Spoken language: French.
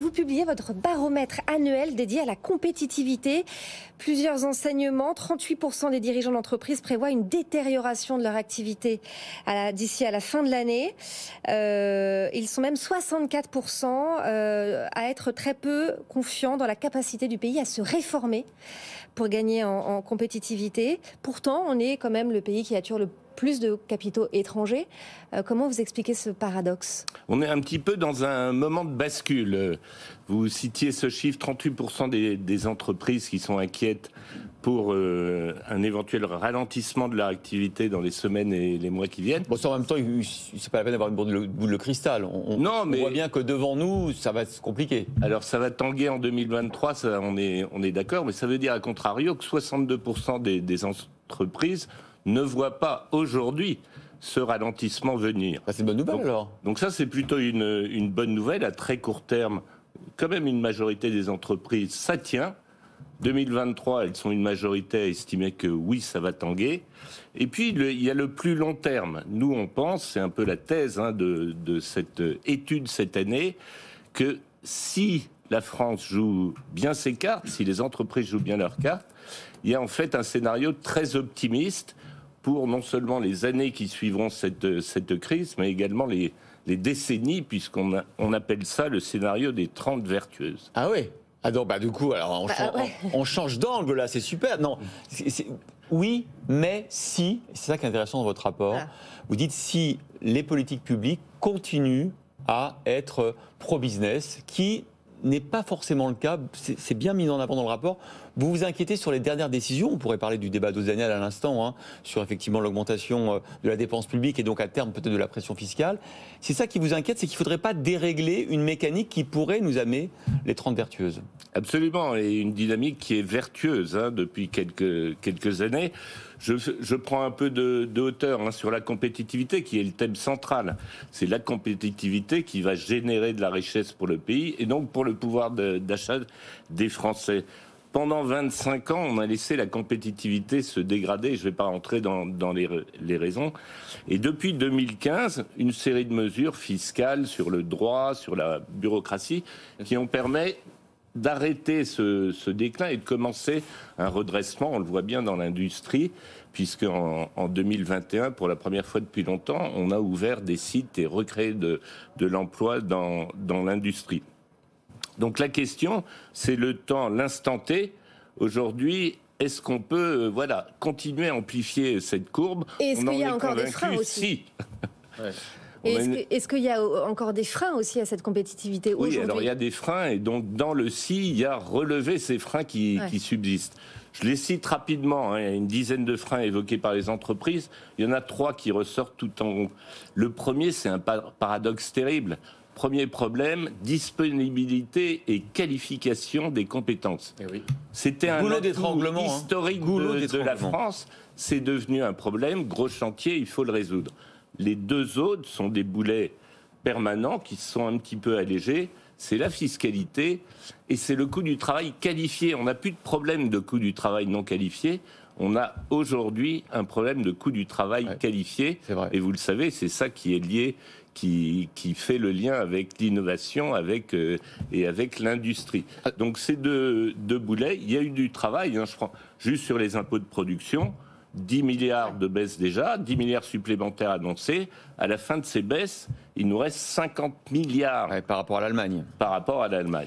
Vous publiez votre baromètre annuel dédié à la compétitivité. Plusieurs enseignements, 38% des dirigeants d'entreprise prévoient une détérioration de leur activité d'ici à la fin de l'année. Ils sont même 64% à être très peu confiants dans la capacité du pays à se réformer pour gagner en compétitivité. Pourtant, on est quand même le pays qui attire le plus de capitaux étrangers. Comment vous expliquez ce paradoxe ? On est un petit peu dans un moment de bascule. Vous citiez ce chiffre, 38% des entreprises qui sont inquiètes pour un éventuel ralentissement de leur activité dans les semaines et les mois qui viennent. Bon, ça, en même temps, c'est pas la peine d'avoir une boule de cristal. On voit bien que devant nous, ça va se compliquer. Alors ça va tanguer en 2023, ça, on est d'accord, mais ça veut dire à contrario que 62% des entreprises ne voient pas aujourd'hui ce ralentissement venir. C'est une bonne nouvelle alors. Donc ça, c'est plutôt une bonne nouvelle. À très court terme, quand même une majorité des entreprises, ça tient. 2023, elles sont une majorité à estimer que oui, ça va tanguer. Et puis, il y a le plus long terme. Nous, on pense, c'est un peu la thèse de cette étude cette année, que si la France joue bien ses cartes, si les entreprises jouent bien leurs cartes, il y a en fait un scénario très optimiste pour non seulement les années qui suivront cette crise, mais également les décennies, puisqu'on appelle ça le scénario des 30 vertueuses. Ah oui. Ah donc, du coup, alors on change d'angle là, c'est super. Non, oui, mais si, c'est ça qui est intéressant dans votre rapport, vous dites si les politiques publiques continuent à être pro-business, qui n'est pas forcément le cas, c'est bien mis en avant dans le rapport. Vous vous inquiétez sur les dernières décisions, on pourrait parler du débat d'Ozaniel à l'instant, sur effectivement l'augmentation de la dépense publique et donc à terme peut-être de la pression fiscale. C'est ça qui vous inquiète, c'est qu'il ne faudrait pas dérégler une mécanique qui pourrait nous amener les 30 vertueuses. Absolument, et une dynamique qui est vertueuse depuis quelques années. Je prends un peu de hauteur sur la compétitivité, qui est le thème central. C'est la compétitivité qui va générer de la richesse pour le pays et donc pour le pouvoir d'achat des Français. Pendant 25 ans, on a laissé la compétitivité se dégrader. Je ne vais pas rentrer dans les raisons. Et depuis 2015, une série de mesures fiscales sur le droit, sur la bureaucratie, qui ont permis d'arrêter ce déclin et de commencer un redressement. On le voit bien dans l'industrie, puisqu'en 2021, pour la première fois depuis longtemps, on a ouvert des sites et recréé de l'emploi dans l'industrie. Donc la question, c'est l'instant T. Aujourd'hui, est-ce qu'on peut continuer à amplifier cette courbe ? Et est-ce qu'il y a encore des freins aussi ? Est-ce qu'il y a encore des freins aussi à cette compétitivité aujourd'hui ? Oui, alors il y a des freins, et donc dans le si, il y a relevé ces freins qui subsistent. Je les cite rapidement, il y a une dizaine de freins évoqués par les entreprises, il y en a 3 qui ressortent tout en haut. Le premier, c'est un paradoxe terrible. Premier problème, disponibilité et qualification des compétences. C'était un atout historique de la France, c'est devenu un problème, gros chantier, il faut le résoudre. Les 2 autres sont des boulets permanents qui se sont un petit peu allégés. C'est la fiscalité et c'est le coût du travail qualifié. On n'a plus de problème de coût du travail non qualifié. On a aujourd'hui un problème de coût du travail qualifié. Et vous le savez, c'est ça qui est lié, qui fait le lien avec l'innovation et avec l'industrie. Donc ces deux boulets, il y a eu du travail. Je prends juste sur les impôts de production. 10 milliards de baisses déjà, 10 milliards supplémentaires annoncés. À la fin de ces baisses, il nous reste 50 milliards. Par rapport à l'Allemagne. Par rapport à l'Allemagne.